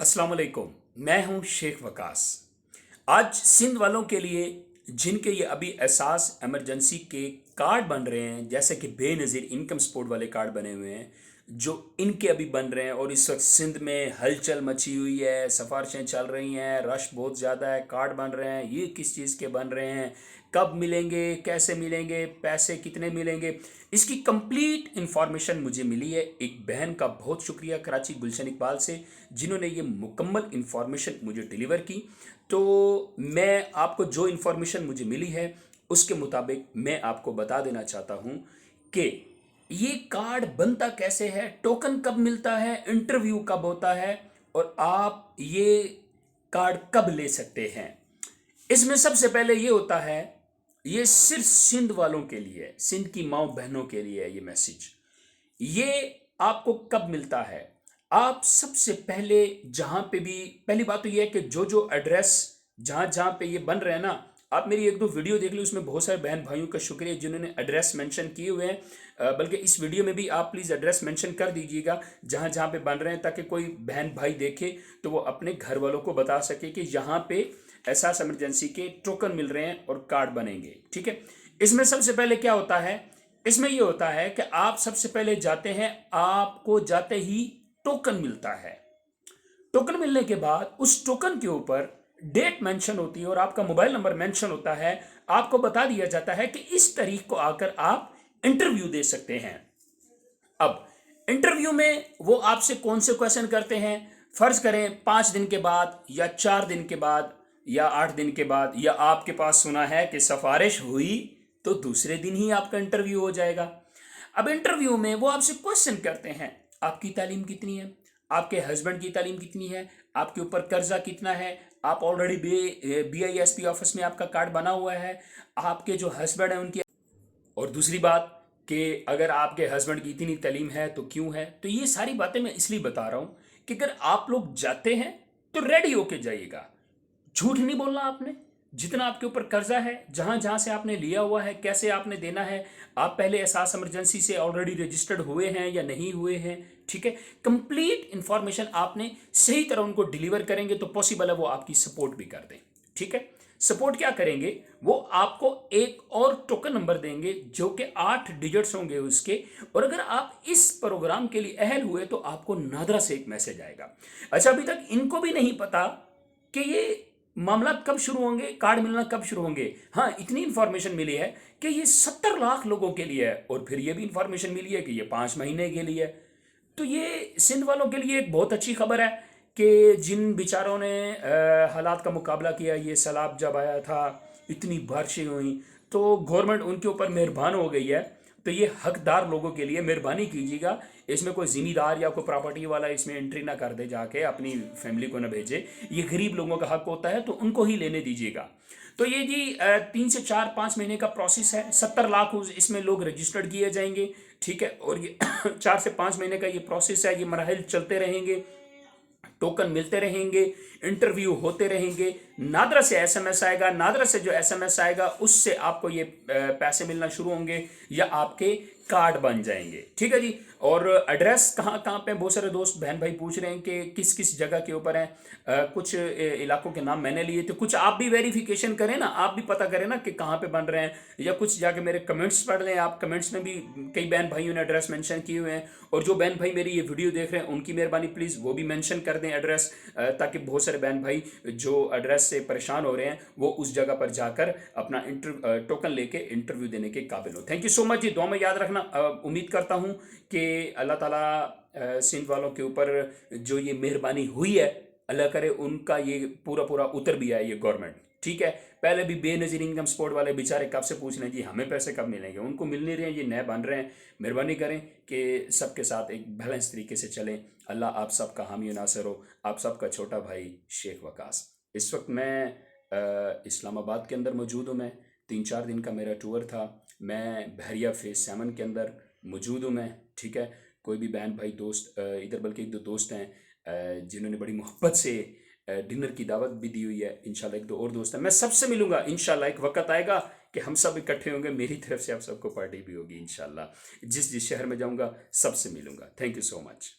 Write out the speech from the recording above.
अस्सलाम वालेकुम। मैं हूं शेख वकास। आज सिंध वालों के लिए जिनके ये अभी एहसास इमरजेंसी के कार्ड बन रहे हैं, जैसे कि बेनज़ीर इनकम सपोर्ट वाले कार्ड बने हुए हैं, जो इनके अभी बन रहे हैं और इस वक्त सिंध में हलचल मची हुई है, सिफारिशें चल रही हैं, रश बहुत ज़्यादा है, कार्ड बन रहे हैं। ये किस चीज़ के बन रहे हैं, कब मिलेंगे, कैसे मिलेंगे, पैसे कितने मिलेंगे, इसकी कंप्लीट इंफॉर्मेशन मुझे मिली है एक बहन का। बहुत शुक्रिया कराची गुलशन इकबाल से, जिन्होंने ये मुकम्मल इंफॉर्मेशन मुझे डिलीवर की। तो मैं आपको जो इंफॉर्मेशन मुझे मिली है उसके मुताबिक मैं आपको बता देना चाहता हूँ कि ये कार्ड बनता कैसे है, टोकन कब मिलता है, इंटरव्यू कब होता है और आप ये कार्ड कब ले सकते हैं। इसमें सबसे पहले ये होता है, ये सिर्फ सिंध वालों के लिए है, सिंध की माँ बहनों के लिए है ये मैसेज। ये आपको कब मिलता है? आप सबसे पहले जहां पे भी, पहली बात तो ये है कि जो जो एड्रेस जहां जहां पे ये बन रहे हैं ना, आप मेरी एक दो वीडियो देख ली, उसमें बहुत सारे बहन भाइयों का शुक्रिया जिन्होंने एड्रेस मेंशन किए हुए हैं। बल्कि इस वीडियो में भी आप प्लीज़ एड्रेस मेंशन कर दीजिएगा जहां जहां पे बन रहे हैं, ताकि कोई बहन भाई देखे तो वो अपने घर वालों को बता सके कि यहाँ पे एहसास इमरजेंसी के टोकन मिल रहे हैं और कार्ड बनेंगे। ठीक है। इसमें सबसे पहले क्या होता है, इसमें यह होता है कि आप सबसे पहले जाते हैं, आपको जाते ही टोकन मिलता है। टोकन मिलने के बाद उस टोकन के ऊपर डेट मेंशन होती है और आपका मोबाइल नंबर मेंशन होता है। आपको बता दिया जाता है कि इस तारीख को आकर आप इंटरव्यू दे सकते हैं। अब इंटरव्यू में वो आपसे कौन से क्वेश्चन करते हैं, फर्ज करें 5 दिन के बाद या 4 दिन के बाद या 8 दिन के बाद, या आपके पास सुना है कि सिफारिश हुई तो दूसरे दिन ही आपका इंटरव्यू हो जाएगा। अब इंटरव्यू में वो आपसे क्वेश्चन करते हैं, आपकी तालीम कितनी है, आपके हस्बैंड की तालीम कितनी है, आपके ऊपर कर्जा कितना है, आप ऑलरेडी BISP ऑफिस में आपका कार्ड बना हुआ है, आपके जो हस्बैंड है उनकी, और दूसरी बात कि अगर आपके हस्बैंड की इतनी तालीम है तो क्यों है। तो ये सारी बातें मैं इसलिए बता रहा हूँ कि अगर आप लोग जाते हैं तो रेडी होके जाइएगा। झूठ नहीं बोलना आपने, जितना आपके ऊपर कर्जा है, जहां जहां से आपने लिया हुआ है, कैसे आपने देना है, आप पहले एहसास इमरजेंसी से ऑलरेडी रजिस्टर्ड हुए हैं या नहीं हुए हैं। ठीक है। कंप्लीट इंफॉर्मेशन आपने सही तरह उनको डिलीवर करेंगे तो पॉसिबल है वो आपकी सपोर्ट भी कर दें। ठीक है। सपोर्ट क्या करेंगे, वो आपको एक और टोकन नंबर देंगे जो कि 8 डिजिट्स होंगे उसके, और अगर आप इस प्रोग्राम के लिए अहल हुए तो आपको नादरा से एक मैसेज आएगा। अच्छा, अभी तक इनको भी नहीं पता कि ये मामला कब शुरू होंगे, कार्ड मिलना कब शुरू होंगे। हाँ, इतनी इंफॉर्मेशन मिली है कि ये 70 लाख लोगों के लिए है, और फिर ये भी इंफॉर्मेशन मिली है कि ये 5 महीने के लिए है। तो ये सिंध वालों के लिए एक बहुत अच्छी खबर है कि जिन बेचारों ने हालात का मुकाबला किया, ये सैलाब जब आया था, इतनी बारिशें हुई, तो गवर्नमेंट उनके ऊपर मेहरबान हो गई है। तो ये हकदार लोगों के लिए मेहरबानी कीजिएगा, इसमें कोई जिम्मेदार या कोई प्रॉपर्टी वाला इसमें एंट्री ना कर दे, जाके अपनी फैमिली को ना भेजे। ये गरीब लोगों का हक होता है तो उनको ही लेने दीजिएगा। तो ये जी 3 से 4 5 महीने का प्रोसेस है। 70 लाख इसमें लोग रजिस्टर्ड किए जाएंगे। ठीक है। और ये 4 से 5 महीने का ये प्रोसेस है, ये मराहल चलते रहेंगे, टोकन मिलते रहेंगे, इंटरव्यू होते रहेंगे। नादरा से एसएमएस आएगा, नादरा से जो एसएमएस आएगा उससे आपको ये पैसे मिलना शुरू होंगे या आपके कार्ड बन जाएंगे। ठीक है जी। और एड्रेस कहाँ कहाँ पे, बहुत सारे दोस्त बहन भाई पूछ रहे हैं कि किस किस जगह के ऊपर है। कुछ इलाकों के नाम मैंने लिए, तो कुछ आप भी वेरिफिकेशन करें ना, आप भी पता करें ना कि कहाँ पे बन रहे हैं, या कुछ जाके मेरे कमेंट्स पढ़ लें। आप कमेंट्स में भी कई बहन भाइयों ने एड्रेस मेंशन किए हुए हैं, और जो बहन भाई मेरी ये वीडियो देख रहे हैं उनकी मेहरबानी प्लीज़ वो भी मेंशन कर दें एड्रेस, ताकि बहुत सारे बहन भाई जो एड्रेस से परेशान हो रहे हैं वो उस जगह पर जाकर अपना टोकन लेके इंटरव्यू देने के काबिल हो। थैंक यू सो मच जी, दुआ में याद रखना। उम्मीद करता हूँ कि अल्लाह ताला सिंध वालों के ऊपर जो ये मेहरबानी हुई है, अल्लाह करे उनका ये पूरा पूरा उतर भी आए ये गवर्नमेंट। ठीक है। पहले भी बेनज़ीर इनकम सपोर्ट वाले बेचारे कब से पूछ रहे हैं जी हमें पैसे कब मिलेंगे, उनको मिल नहीं रहे हैं, ये नए बन रहे हैं। मेहरबानी करें कि सबके साथ एक बैलेंस तरीके से चलें। अल्लाह आप सबका हामी नासर हो। आप सबका छोटा भाई शेख वकास। इस वक्त मैं इस्लामाबाद के अंदर मौजूद हूँ। मैं 3 4 दिन का मेरा टूर था। मैं बहरिया फेज़ 7 के अंदर मौजूद हूँ मैं। ठीक है। कोई भी बहन भाई दोस्त इधर, बल्कि एक दो दोस्त हैं जिन्होंने बड़ी मोहब्बत से डिनर की दावत भी दी हुई है। इंशाल्लाह एक दो और दोस्त हैं, मैं सबसे मिलूंगा इंशाल्लाह। एक वक्त आएगा कि हम सब इकट्ठे होंगे, मेरी तरफ से आप सबको पार्टी भी होगी इंशाल्लाह। जिस जिस शहर में जाऊंगा सबसे मिलूंगा। Thank you so much.